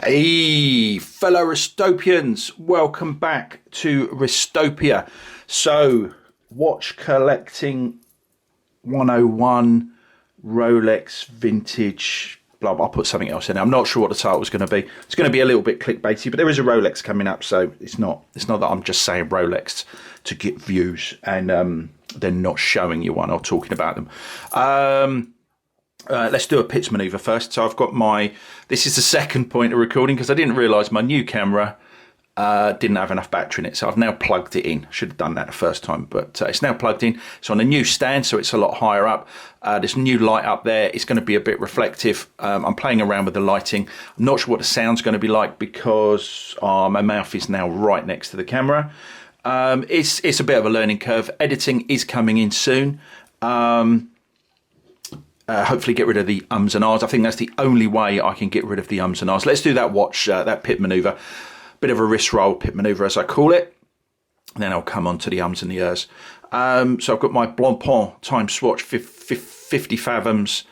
Hey, fellow Wristopians, welcome back to Wristopia. So, watch collecting 101, Rolex vintage, blah, blah. I'll put something else in. I'm not sure what the title is going to be. It's going to be a little bit clickbaity, but there is a Rolex coming up, so it's not that I'm just saying Rolex to get views and then not showing you one or talking about them. Let's do a pitch maneuver first. So I've got this is the second point of recording because I didn't realise my new camera didn't have enough battery in it. So I've now plugged it in. Should have done that the first time, but it's now plugged in. It's on a new stand, so it's a lot higher up. There's new light up there. It's going to be a bit reflective. I'm playing around with the lighting. I'm not sure what the sound's going to be like because my mouth is now right next to the camera. It's a bit of a learning curve. Editing is coming in soon. Hopefully get rid of the ums and ahs. I think that's the only way I can get rid of the ums and ahs. Let's do that that pit maneuver. Bit of a wrist roll pit maneuver as I call it. And then I'll come on to the ums and the ahs. So I've got my Blancpain time swatch, 50 fathoms,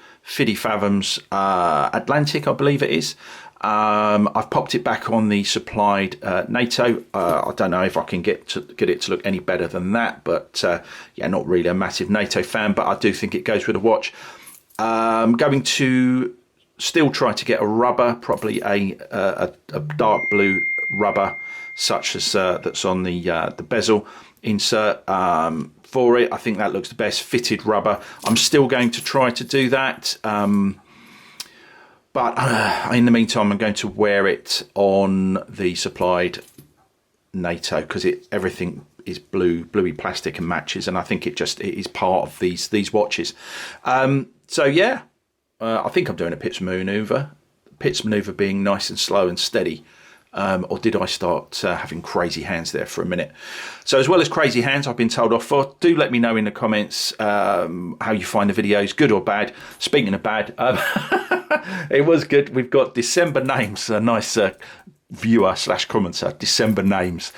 Atlantic, I believe it is. I've popped it back on the supplied NATO. I don't know if I can get it to look any better than that, but yeah, not really a massive NATO fan, but I do think it goes with a watch. I'm going to still try to get a rubber, probably a dark blue rubber, such as that's on the bezel insert for it. I think that looks the best. Fitted rubber. I'm still going to try to do that, but in the meantime, I'm going to wear it on the supplied NATO because everything is bluey plastic and matches, and I think it is part of these watches. So yeah, I think I'm doing a pitch maneuver. Pitch maneuver being nice and slow and steady. Or did I start having crazy hands there for a minute? So as well as crazy hands, I've been told off for. Do let me know in the comments how you find the videos, good or bad. Speaking of bad, it was good. We've got December names, a nice viewer / commenter, December names.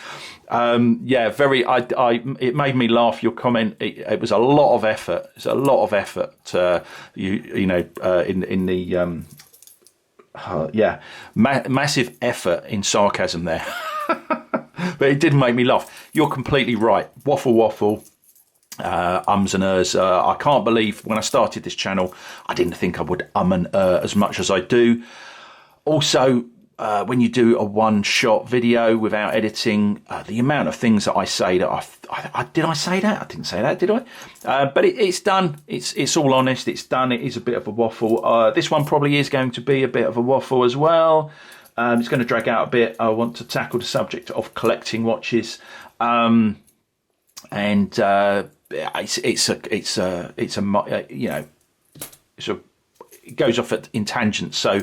Yeah, it made me laugh, your comment. It was a lot of effort. It's a lot of effort massive effort in sarcasm there. But it did make me laugh. You're completely right. Waffle, ums and ers. I can't believe when I started this channel, I didn't think I would and as much as I do. Also, when you do a one-shot video without editing, the amount of things that I say that did I say that? I didn't say that, did I? But it's done. It's all honest. It's done. It is a bit of a waffle. This one probably is going to be a bit of a waffle as well. It's going to drag out a bit. I want to tackle the subject of collecting watches, it goes off in tangents. So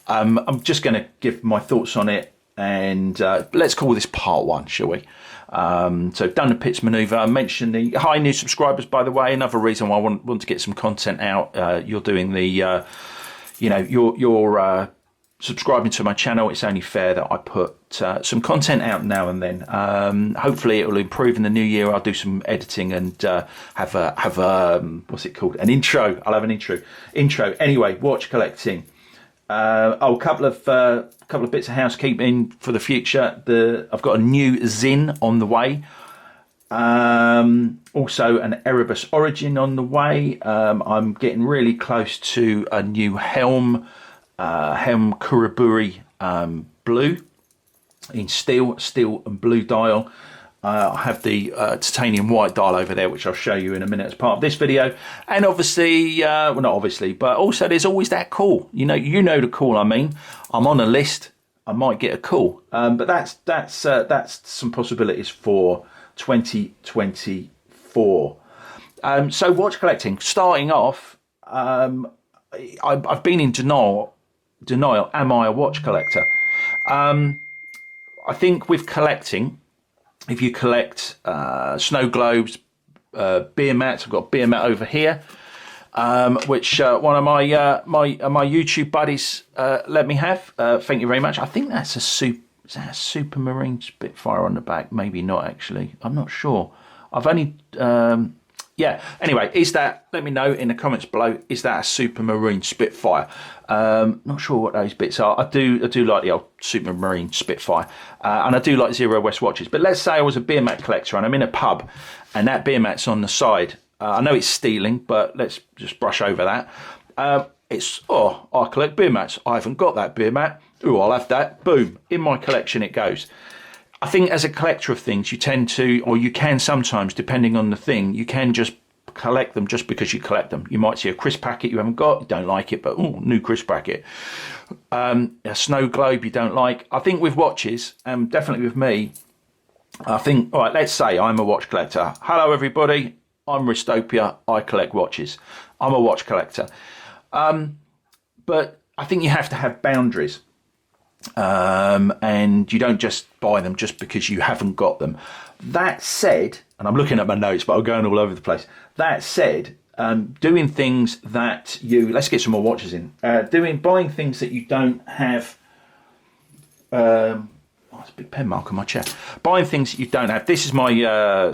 I'm just going to give my thoughts on it, and let's call this part one, shall we? So done the pitch maneuver. I mentioned the hi new subscribers, by the way. Another reason why I want to get some content out. You're doing the, you're subscribing to my channel. It's only fair that I put some content out now and then. Hopefully it will improve in the new year. I'll do some editing and have what's it called? An intro. I'll have an intro. Anyway, watch collecting. A couple of bits of housekeeping for the future. I've got a new Zin on the way. Also an Erebus Origin on the way. I'm getting really close to a new Helm Kuraburi blue in steel and blue dial. I have the titanium white dial over there, which I'll show you in a minute as part of this video. And obviously, well, not obviously, but also there's always that call. You know the call I mean. I'm on a list. I might get a call. But that's some possibilities for 2024. So watch collecting. Starting off, I've been in denial. Am I a watch collector? I think with collecting, if you collect snow globes, beer mats, I've got a beer mat over here, which one of my YouTube buddies let me have. Thank you very much. I think that's a Supermarine Spitfire on the back. Maybe not actually. I'm not sure. I've only yeah, anyway, is that, let me know in the comments below, is that a Supermarine Spitfire? Not sure what those bits are. I do like the old Supermarine Spitfire, and I do like Zero West watches. But let's say I was a beer mat collector and I'm in a pub and that beer mat's on the side. I know it's stealing, but let's just brush over that. I collect beer mats. I haven't got that beer mat. Oh, I'll have that. Boom, in my collection it goes. I think as a collector of things, you tend to, or you can sometimes, depending on the thing, you can just collect them just because you collect them. You might see a crisp packet you haven't got, you don't like it, but new crisp packet. A snow globe you don't like. I think with watches, definitely with me, I think, all right, let's say I'm a watch collector. Hello everybody, I'm Wristopia, I collect watches. I'm a watch collector. But I think you have to have boundaries. And you don't just buy them just because you haven't got them. That said, and I'm looking at my notes, but I'm going all over the place. That said, doing things that you, let's get some more watches in. Buying things that you don't have. It's a big pen mark on my chair. Buying things that you don't have. This is my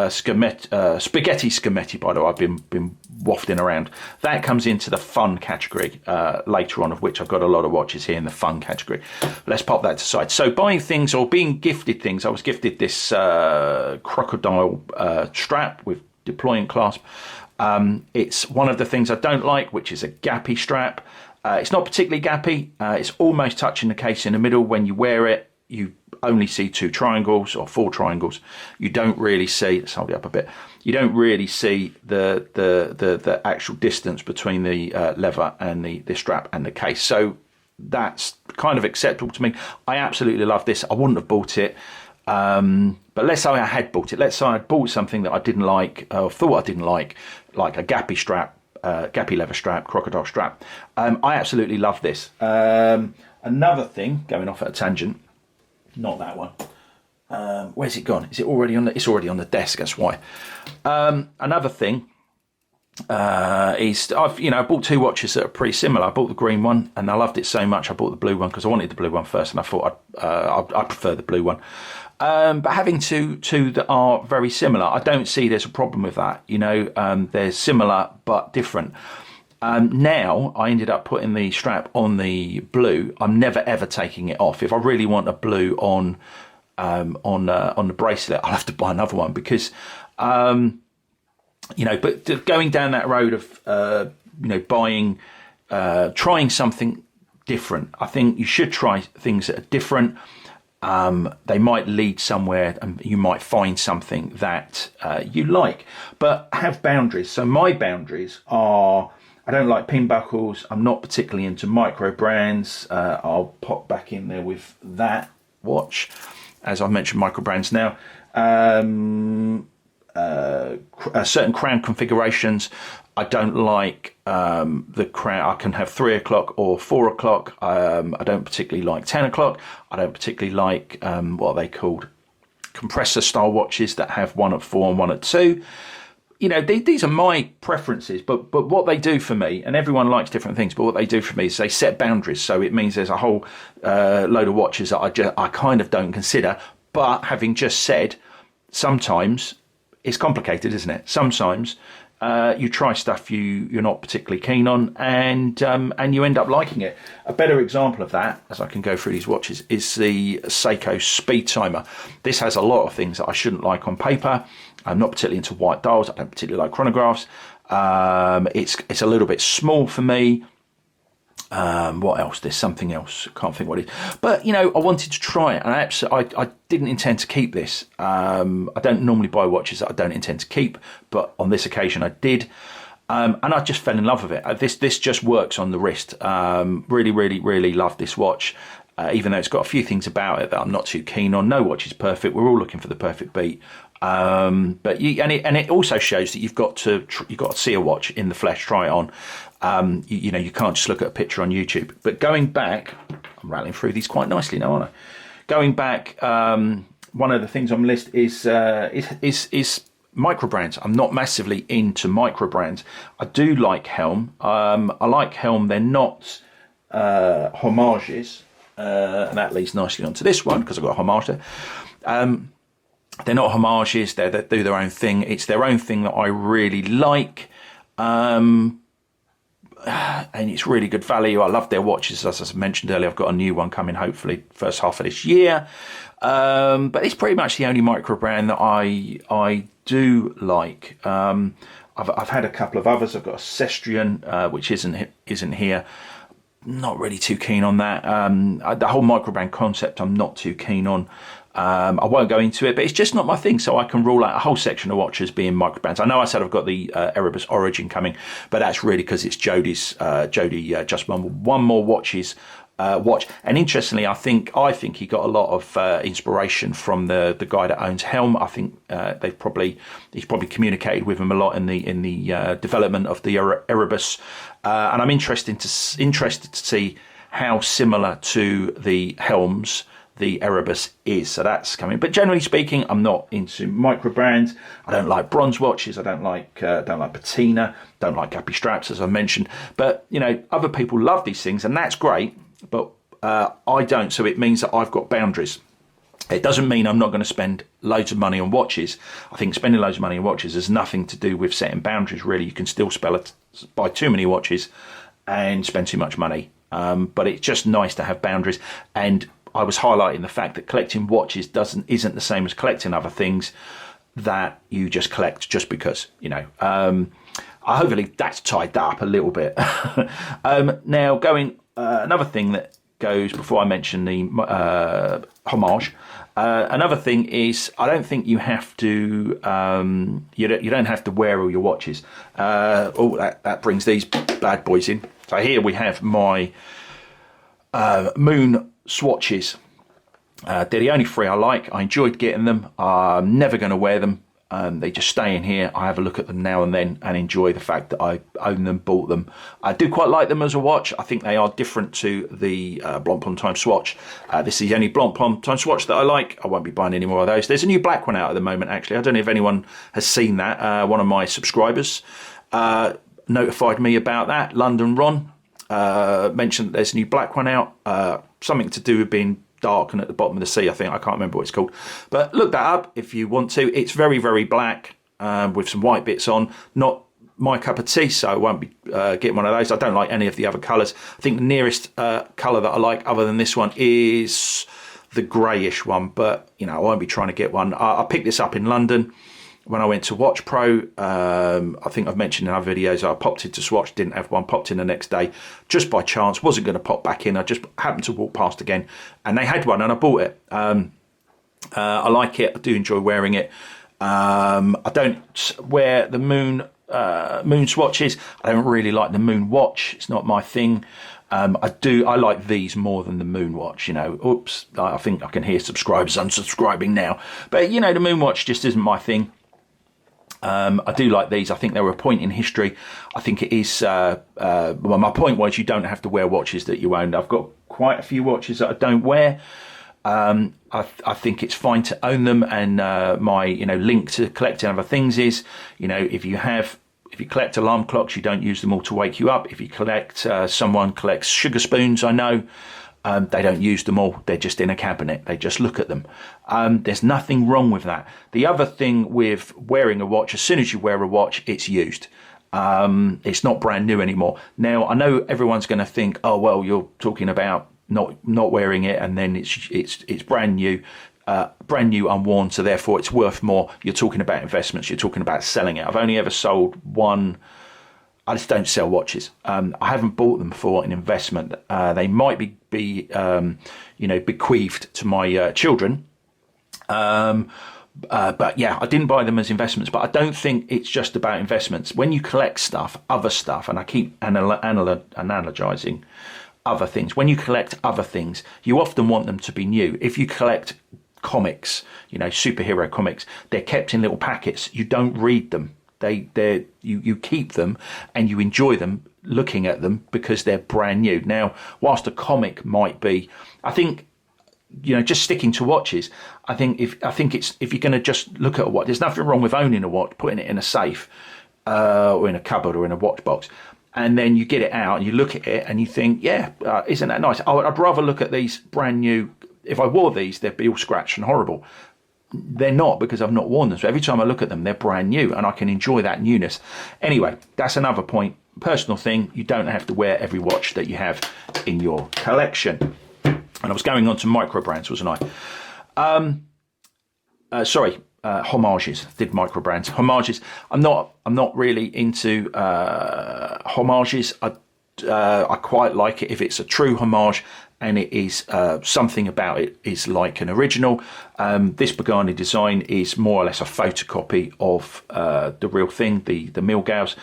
spaghetti skemetti, by the way. I've been wafting around. That comes into the fun category later on, of which I've got a lot of watches here in the fun category. Let's pop that aside. So buying things or being gifted things. I was gifted this crocodile strap with deploying clasp. It's one of the things I don't like, which is a gappy strap. It's not particularly gappy. It's almost touching the case in the middle. When you wear it, you only see 2 triangles or 4 triangles. You don't really see, let's hold it up a bit, you don't really see the actual distance between the lever and the strap and the case. So that's kind of acceptable to me. I absolutely love this. I wouldn't have bought it, but let's say I had bought it. Let's say I bought something that I didn't like, or thought I didn't like a gappy strap, gappy leather strap, crocodile strap. I absolutely love this. Another thing, going off at a tangent, not that one. Where's it gone? Is it already on the? It's already on the desk. That's why. Another thing is I bought 2 watches that are pretty similar. I bought the green one and I loved it so much. I bought the blue one because I wanted the blue one first, and I thought I prefer the blue one. But having two that are very similar, I don't see there's a problem with that. They're similar but different. Now I ended up putting the strap on the blue. I'm never ever taking it off. If I really want a blue on the bracelet, I'll have to buy another one because but going down that road of buying, trying something different. I think you should try things that are different. They might lead somewhere and you might find something that you like, but have boundaries. So my boundaries are, I don't like pin buckles. I'm not particularly into micro brands. I'll pop back in there with that watch. As I mentioned, micro brands now. Certain crown configurations. I don't like the crown. I can have 3 o'clock or 4 o'clock. I don't particularly like 10 o'clock. I don't particularly like what are they called? Compressor style watches that have 1 at 4 and 1 at 2. These are my preferences, but what they do for me, and everyone likes different things, but what they do for me is they set boundaries. So it means there's a whole load of watches that I kind of don't consider. But having just said, sometimes it's complicated, isn't it? Sometimes you try stuff you're not particularly keen on, and you end up liking it. A better example of that, as I can go through these watches, is the Seiko speed timer. This has a lot of things that I shouldn't like on paper. I'm not particularly into white dials. I don't particularly like chronographs. It's a little bit small for me. What else? There's something else. Can't think what it is. But I wanted to try it, and I didn't intend to keep this. I don't normally buy watches that I don't intend to keep, but on this occasion I did, and I just fell in love with it. This just works on the wrist. Really, really, really love this watch. Even though it's got a few things about it that I'm not too keen on. No watch is perfect. We're all looking for the perfect beat. But it also shows that you've got to see a watch in the flesh, try it on. You can't just look at a picture on YouTube. But going back, I'm rattling through these quite nicely now, aren't I? Going back, one of the things on the list is micro brands. I'm not massively into micro brands. I do like Helm. I like Helm. They're not homages, and that leads nicely onto this one because I've got a homage there. They're not homages, they do their own thing. It's their own thing that I really like. And it's really good value. I love their watches. As I mentioned earlier, I've got a new one coming hopefully first half of this year. But it's pretty much the only micro brand that I do like. I've had a couple of others. I've got a Sestrian, which isn't here. Not really too keen on that. The whole micro brand concept I'm not too keen on. I won't go into it, but it's just not my thing, so I can rule out a whole section of watches being micro brands. I know I said I've got the Erebus Origin coming, but that's really because it's Jody just one more watch. And interestingly, I think he got a lot of inspiration from the guy that owns Helm. I think he's probably communicated with him a lot in the development of the Erebus, and I'm interested to see how similar to the Helms the Erebus is. So that's coming. But generally speaking, I'm not into micro brands. I don't like bronze watches. I don't like patina. Don't like gappy straps, as I mentioned. But other people love these things, and that's great. But I don't. So it means that I've got boundaries. It doesn't mean I'm not going to spend loads of money on watches. I think spending loads of money on watches has nothing to do with setting boundaries. Really, you can still buy too many watches and spend too much money. But it's just nice to have boundaries. And I was highlighting the fact that collecting watches isn't the same as collecting other things that you just collect just because, hopefully that's tied that up a little bit. Now another thing that goes before I mention the homage. Another thing is I don't think you have to you don't have to wear all your watches. That brings these bad boys in. So here we have my Moon swatches. They're the only three I like. I enjoyed getting them. I'm never going to wear them. They just stay in here. I have a look at them now and then and enjoy the fact that I own them, bought them. I do quite like them as a watch. I think they are different to the Blancpain Time Swatch. This is the only Blancpain Time Swatch that I like. I won't be buying any more of those. There's a new black one out at the moment, actually. I don't know if anyone has seen that. One of my subscribers notified me about that. London Ron mentioned that there's a new black one out. Something to do with being dark and at the bottom of the sea, I think. I can't remember what it's called. But look that up if you want to. It's very, very black with some white bits on. Not my cup of tea, so I won't be getting one of those. I don't like any of the other colours. I think the nearest colour that I like other than this one is the greyish one. But, I won't be trying to get one. I picked this up in London when I went to Watch Pro. I think I've mentioned in other videos I popped into Swatch, didn't have one, popped in the next day just by chance, wasn't going to pop back in. I just happened to walk past again and they had one and I bought it. I like it. I do enjoy wearing it. I don't wear the Moon swatches. I don't really like the Moon watch. It's not my thing. I like these more than the Moon watch, Oops, I think I can hear subscribers unsubscribing now. But, the Moon watch just isn't my thing. I do like these. I think they were a point in history. I think it is, my point was you don't have to wear watches that you own. I've got quite a few watches that I don't wear. I think it's fine to own them, and my link to collecting other things is if you collect alarm clocks, you don't use them all to wake you up. If you collect, someone collects sugar spoons, I know, they don't use them all. They're just in a cabinet. They just look at them. There's nothing wrong with that. The other thing with wearing a watch, as soon as you wear a watch, it's used. It's not brand new anymore. Now, I know everyone's going to think, oh, well, you're talking about not wearing it and then it's brand new. Unworn, so therefore it's worth more. You're talking about investments, you're talking about selling it. I've only ever sold one. I just don't sell watches. I haven't bought them for an investment. They might be bequeathed to my children. But yeah, I didn't buy them as investments, but I don't think it's just about investments. When you collect other stuff, and I keep analogizing other things, when you collect other things, you often want them to be new. If you collect comics, superhero comics, they're kept in little packets. You don't read them. You keep them and you enjoy them, looking at them, because they're brand new. Now, whilst a comic might be, I think, just sticking to watches, I think if you're going to just look at a watch, there's nothing wrong with owning a watch, putting it in a safe or in a cupboard or in a watch box. And then you get it out and you look at it and you think, yeah, isn't that nice? I'd rather look at these brand new. If I wore these, they'd be all scratched and horrible. they're not, because I've not worn them. So every time I look at them, they're brand new, and I can enjoy that newness. Anyway, that's another point. Personal thing, you don't have to wear every watch that you have in your collection. And I was going on to micro brands, wasn't I? Sorry, homages. Did micro brands, homages. I'm not really into homages. I quite like it if it's a true homage and it is something about it is like an original. This Pagani design is more or less a photocopy of the real thing, the Milgauss.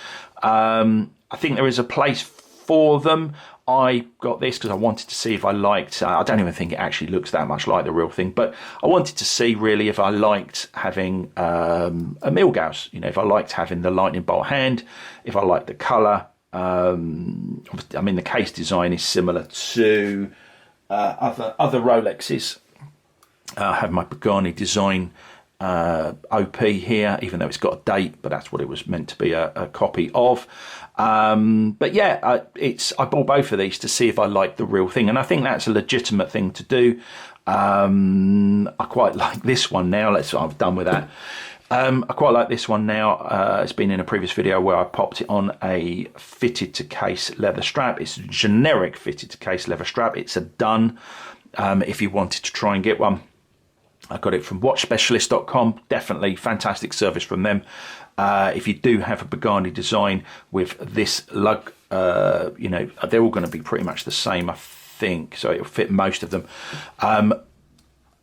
I think there is a place for them. I got this because I wanted to see if I liked, I don't even think it actually looks that much like the real thing, but I wanted to see really if I liked having a Milgauss, you know, if I liked having the lightning bolt hand, if I liked the colour. I mean, the case design is similar to other Rolexes. I have my Pagani design OP here, even though it's got a date, but that's what it was meant to be a copy of. But yeah, I bought both of these to see if I liked the real thing, and I think that's a legitimate thing to do. I quite like this one now. I'm done with that. I quite like this one now. It's been in a previous video where I popped it on a fitted to case leather strap. It's a generic fitted to case leather strap. It's a done. If you wanted to try and get one, I got it from watchspecialist.com. Definitely fantastic service from them. If you do have a Pagani design with this lug, you know, they're all going to be pretty much the same, I think. So it'll fit most of them.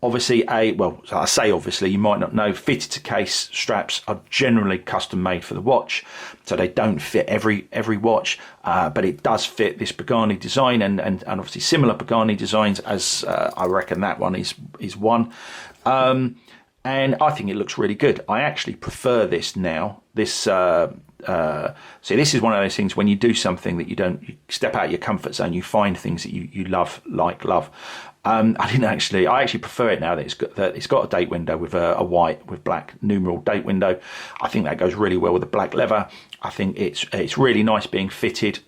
Obviously, well, I say obviously, you might not know, fitted to case straps are generally custom made for the watch, so they don't fit every watch, but it does fit this Pagani design, and obviously similar Pagani designs, as I reckon that one is one. And I think it looks really good. I actually prefer this now. This see, this is one of those things when you do something that you step out of your comfort zone, you find things that you love. I actually prefer it now that it's got a date window with a white with black numeral date window. I think that goes really well with the black leather. I think it's really nice being fitted,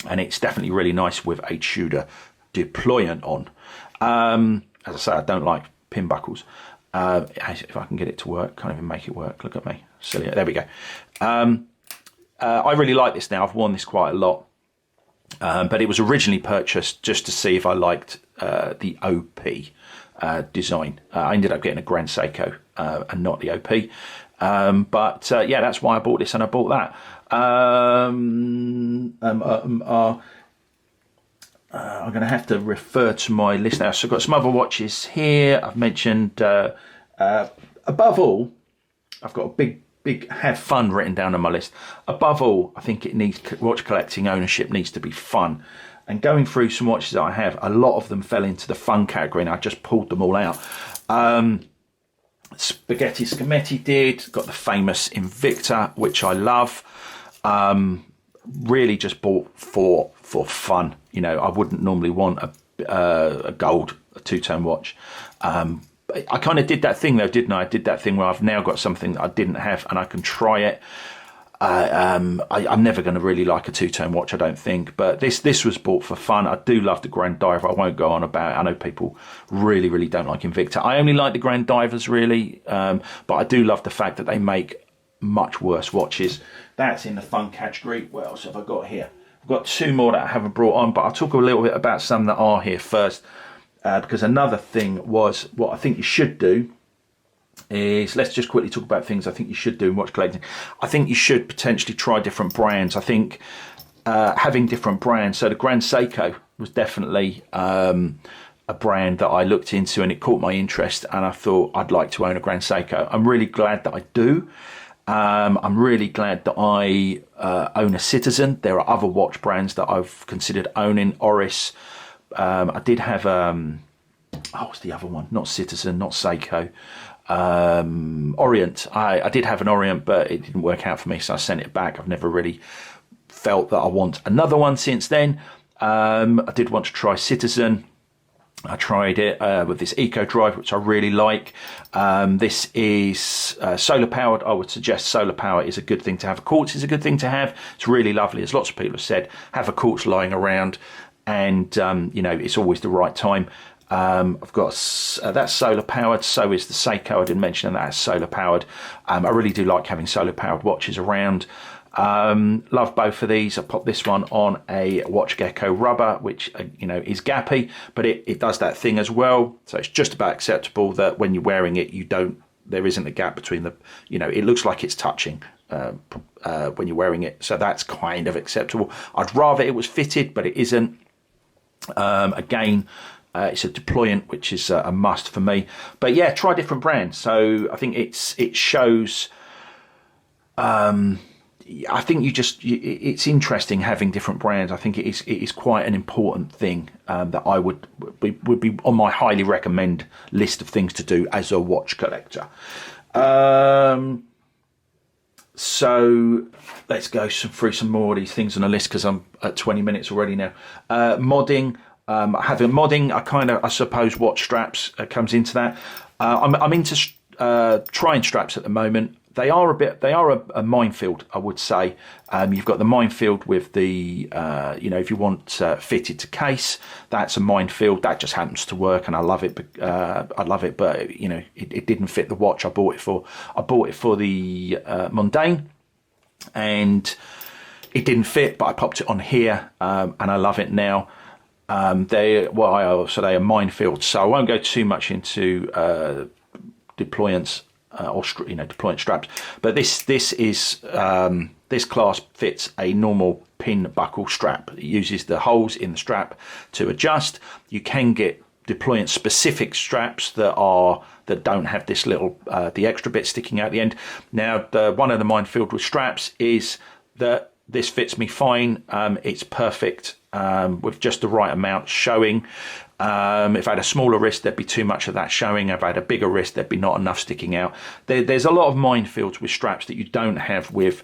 and it's definitely really nice with a Tudor deployant on. As I say, I don't like pin buckles. If I can get it to work, can't even make it work. Look at me, silly. There we go. I really like this now. I've worn this quite a lot. But it was originally purchased just to see if I liked the OP design. I ended up getting a Grand Seiko and not the OP. But yeah, that's why I bought this, and I bought that. I'm going to have to refer to my list now. So I've got some other watches here. I've mentioned, above all, I've got a big have fun written down on my list. Above all, I think watch collecting ownership needs to be fun. And going through some watches that I have, a lot of them fell into the fun category, and I just pulled them all out. Spaghetti Scametti did, got the famous Invicta, which I love. Really just bought for fun. You know, I wouldn't normally want a gold, a two-tone watch. I kind of did that thing though, didn't I? I did that thing where I've now got something that I didn't have and I can try it. I'm never going to really like a two-tone watch, I don't think. But this was bought for fun. I do love the Grand Diver. I won't go on about it. I know people really don't like Invicta. I only like the Grand Divers really, but I do love the fact that they make much worse watches. That's in the fun category. What else have I got here? I've got two more that I haven't brought on, but I'll talk a little bit about some that are here first. Because another thing was, what I think you should do is, let's just quickly talk about things I think you should do in watch collecting. I think you should potentially try different brands. I think having different brands, so the Grand Seiko was definitely a brand that I looked into, and it caught my interest, and I thought I'd like to own a Grand Seiko. I'm really glad that I do. I'm really glad that I own a Citizen. There are other watch brands that I've considered owning. Oris. I did have what's the other one? Not Citizen, not Seiko. Orient. I did have an Orient, but it didn't work out for me, so I sent it back. I've never really felt that I want another one since then. I did want to try Citizen. I tried it with this Eco Drive, which I really like. This is solar powered. I would suggest solar power is a good thing to have. A quartz is a good thing to have. It's really lovely, as lots of people have said. Have a quartz lying around, and you know, it's always the right time. I've got that's solar powered. So is the Seiko. I didn't mention that, it's solar powered. I really do like having solar powered watches around. Love both of these. I popped this one on a Watch Gecko rubber, which you know, is gappy, but it does that thing as well. So it's just about acceptable that when you're wearing it, there isn't a gap between the, you know, it looks like it's touching when you're wearing it. So that's kind of acceptable. I'd rather it was fitted, but it isn't. Again, it's a deployant, which is a must for me. But yeah, try different brands. So I think it shows. I think it's interesting having different brands. I think it is quite an important thing that I would be on my highly recommend list of things to do as a watch collector. So let's go through some more of these things on the list, because I'm at 20 minutes already now. Modding. Having modding, I suppose watch straps comes into that. I'm into trying straps at the moment. They are a minefield, I would say. You've got the minefield with the, you know, if you want fitted to case, that's a minefield. That just happens to work, and I love it. But you know, it didn't fit the watch I bought it for. I bought it for the Mundane, and it didn't fit, but I popped it on here, and I love it now. They are minefields, so I won't go too much into deployants. Or you know, deployant straps, but this is this class fits a normal pin buckle strap. It uses the holes in the strap to adjust. You can get deployant specific straps that don't have this little the extra bit sticking out the end. Now, one of the minefield with straps is that this fits me fine. It's perfect with just the right amount showing. If I had a smaller wrist, there'd be too much of that showing. If I had a bigger wrist, there'd be not enough sticking out. There's a lot of minefields with straps that you don't have with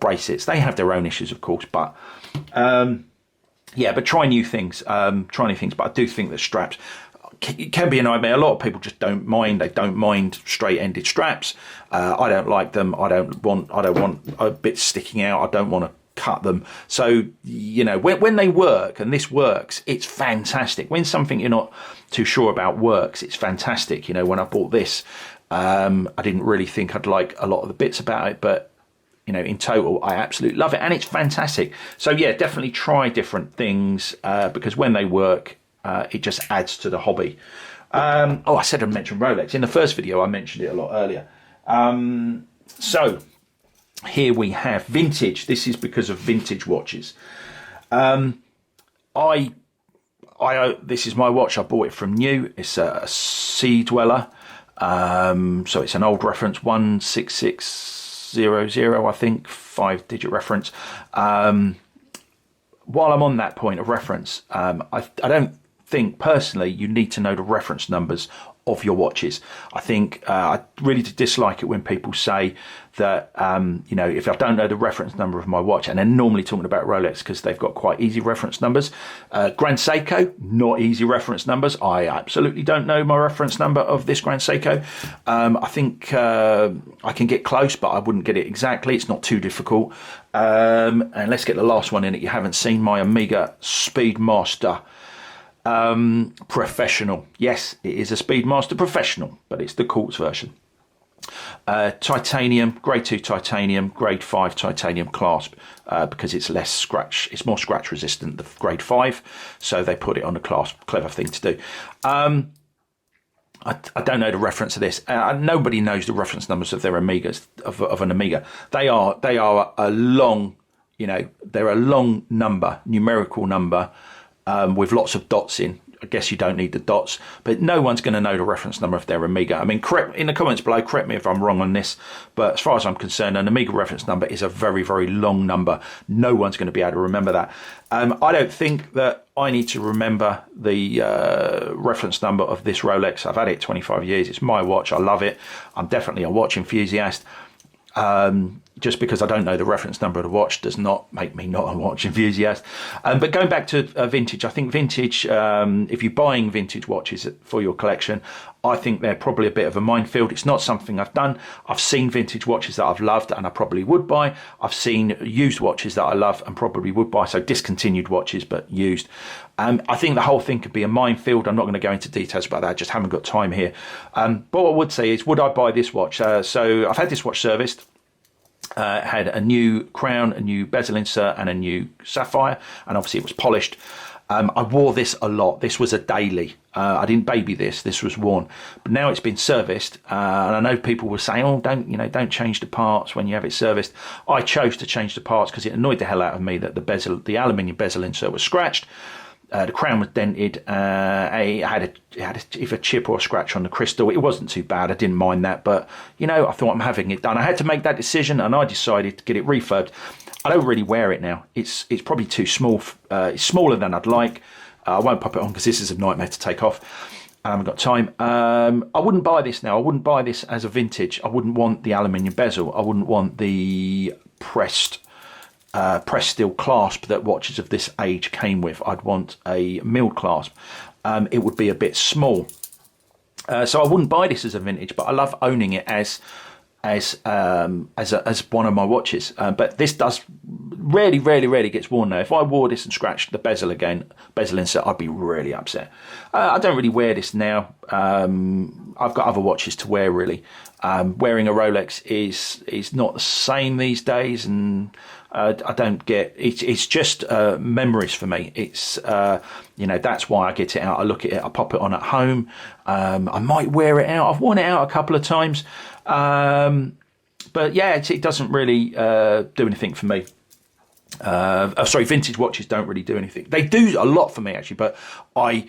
bracelets. They have their own issues, of course, but yeah, but try new things. But I do think that straps can be a nightmare. A lot of people just don't mind. They don't mind straight-ended straps. I don't like them. I don't want a bit sticking out. I don't want to cut them. So, you know, when they work, and this works, it's fantastic. When something you're not too sure about works, it's fantastic. You know, when I bought this, I didn't really think I'd like a lot of the bits about it, but you know, in total, I absolutely love it, and it's fantastic. So yeah, definitely try different things because when they work, it just adds to the hobby. I said I mentioned Rolex in the first video. I mentioned it a lot earlier. So here we have vintage. This is because of vintage watches. This is my watch. I bought it from new. It's a Sea Dweller. So it's an old reference, 16600, I think, 5-digit reference. While I'm on that point of reference, I don't think personally you need to know the reference numbers of your watches. I think I really dislike it when people say that, you know, if I don't know the reference number of my watch, and they're normally talking about Rolex because they've got quite easy reference numbers. Grand Seiko, not easy reference numbers. I absolutely don't know my reference number of this Grand Seiko. I think I can get close, but I wouldn't get it exactly. It's not too difficult. And let's get the last one in that you haven't seen, my Omega Speedmaster Professional. Yes, it is a Speedmaster Professional, but it's the quartz version. Titanium, grade 2 titanium, grade 5 titanium clasp, because it's less scratch, it's more scratch resistant than grade 5, so they put it on the clasp. Clever thing to do. I don't know the reference of this. Nobody knows the reference numbers of their Omegas, of an Omega. They are a long, you know, they're a long number, numerical number, with lots of dots in. I guess you don't need the dots, but no one's going to know the reference number of their Omega. I mean, in the comments below, correct me if I'm wrong on this, but as far as I'm concerned, an Omega reference number is a very, very long number. No one's going to be able to remember that. I don't think that I need to remember the reference number of this Rolex. I've had it 25 years. It's my watch. I love it. I'm definitely a watch enthusiast. You just because I don't know the reference number of the watch does not make me not a watch enthusiast. But going back to vintage, I think vintage, if you're buying vintage watches for your collection, I think they're probably a bit of a minefield. It's not something I've done. I've seen vintage watches that I've loved and I probably would buy. I've seen used watches that I love and probably would buy, so discontinued watches but used. I think the whole thing could be a minefield. I'm not going to go into details about that. I just haven't got time here. But what I would say is, would I buy this watch? So I've had this watch serviced. Had a new crown, a new bezel insert and a new sapphire, and obviously it was polished. I wore this a lot. This was a daily. I didn't baby this. This was worn, but now it's been serviced. And I know people will say, "Oh, don't change the parts when you have it serviced." I chose to change the parts because it annoyed the hell out of me that the aluminium bezel insert was scratched. The crown was dented. It had either a chip or a scratch on the crystal. It wasn't too bad. I didn't mind that, but I thought, I'm having it done. I had to make that decision, and I decided to get it refurbed. I don't really wear it now. It's probably too small. It's smaller than I'd like. I won't pop it on because this is a nightmare to take off. I haven't got time. I wouldn't buy this now. I wouldn't buy this as a vintage. I wouldn't want the aluminium bezel. I wouldn't want the pressed steel clasp that watches of this age came with. I'd want a milled clasp. It would be a bit small. So I wouldn't buy this as a vintage, but I love owning it as one of my watches. But this does rarely gets worn now. If I wore this and scratched the bezel insert, I'd be really upset. I don't really wear this now. I've got other watches to wear, really. Wearing a Rolex is not the same these days, and I don't get it. It's just memories for me. It's that's why I get it out. I look at it, I pop it on at home. I might wear it out. I've worn it out a couple of times, but yeah, it doesn't really do anything for me. Sorry, vintage watches don't really do anything. They do a lot for me, actually, but I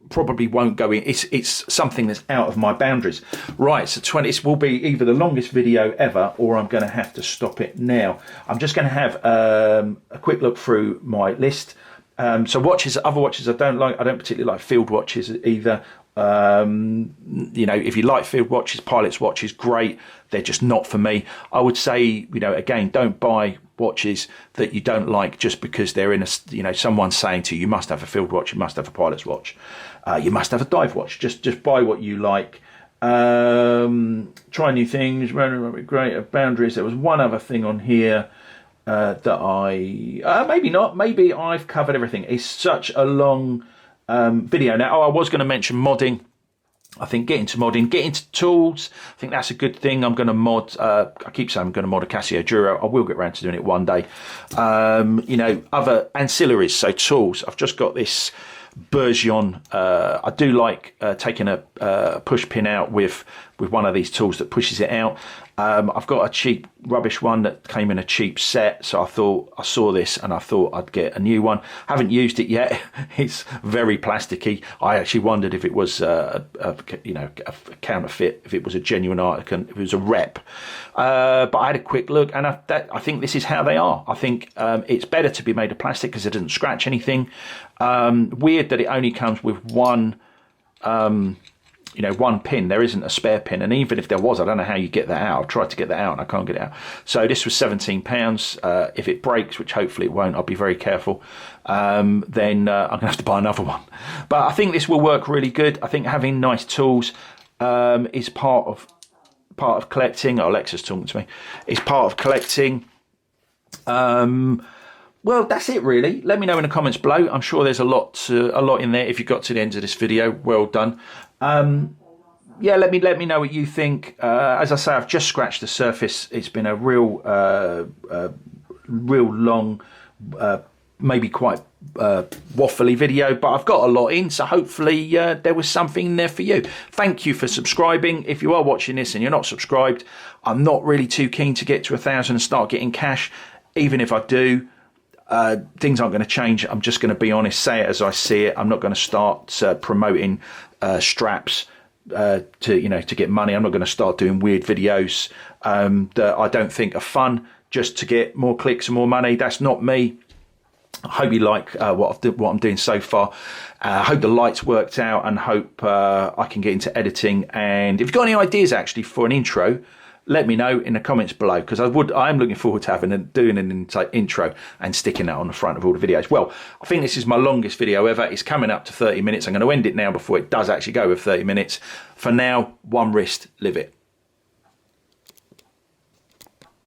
probably won't go in. It's something that's out of my boundaries. Right, so this will be either the longest video ever, or I'm going to have to stop it now. I'm just going to have a quick look through my list. So other watches I don't like. I don't particularly like field watches either. If you like field watches, pilot's watches, great. They're just not for me. I would say, again, don't buy watches that you don't like just because they're in someone's saying to you, you must have a field watch, you must have a pilot's watch, you must have a dive watch. Just buy what you like. Try new things. Great boundaries. There was one other thing on here that I maybe not. Maybe I've covered everything. It's such a long video now. I was going to mention modding. I think get into modding, get into tools. I think that's a good thing. I'm going to mod. I keep saying I'm going to mod a Casio Duro. I will get around to doing it one day. Other ancillaries, so tools. I've just got this Bourgeon. I do like taking a push pin out with one of these tools that pushes it out. I've got a cheap rubbish one that came in a cheap set, so I saw this and I thought I'd get a new one. Haven't used it yet. It's very plasticky. I actually wondered if it was a counterfeit, if it was a genuine article, if it was a rep. But I had a quick look, and I think this is how they are. I think it's better to be made of plastic because it doesn't scratch anything. Weird that it only comes with one pin. There isn't a spare pin, and even if there was, I don't know how you get that out. I've tried to get that out and I can't get it out. So this was £17. If it breaks, which hopefully it won't, I'll be very careful, then I'm gonna have to buy another one. But I think this will work really good. I think having nice tools is part of collecting. Oh, Alexa's talking to me. It's part of collecting. Well, that's it really. Let me know in the comments below. I'm sure there's a lot in there. If you got to the end of this video, well done. Yeah, let me know what you think. As I say, I've just scratched the surface. It's been a real long, maybe quite waffly video, but I've got a lot in, so hopefully there was something in there for you. Thank you for subscribing. If you are watching this and you're not subscribed, I'm not really too keen to get to 1,000 and start getting cash. Even if I do, things aren't going to change. I'm just going to be honest, say it as I see it. I'm not going to start promoting straps to get money. I'm not going to start doing weird videos that I don't think are fun just to get more clicks and more money. That's not me. I hope you like what I'm doing so far. I hope the lights worked out, and hope I can get into editing. And if you've got any ideas actually for an intro, let me know in the comments below, because I am looking forward to doing an intro and sticking that on the front of all the videos. Well, I think this is my longest video ever. It's coming up to 30 minutes. I'm going to end it now before it does actually go with 30 minutes. For now, one wrist, live it.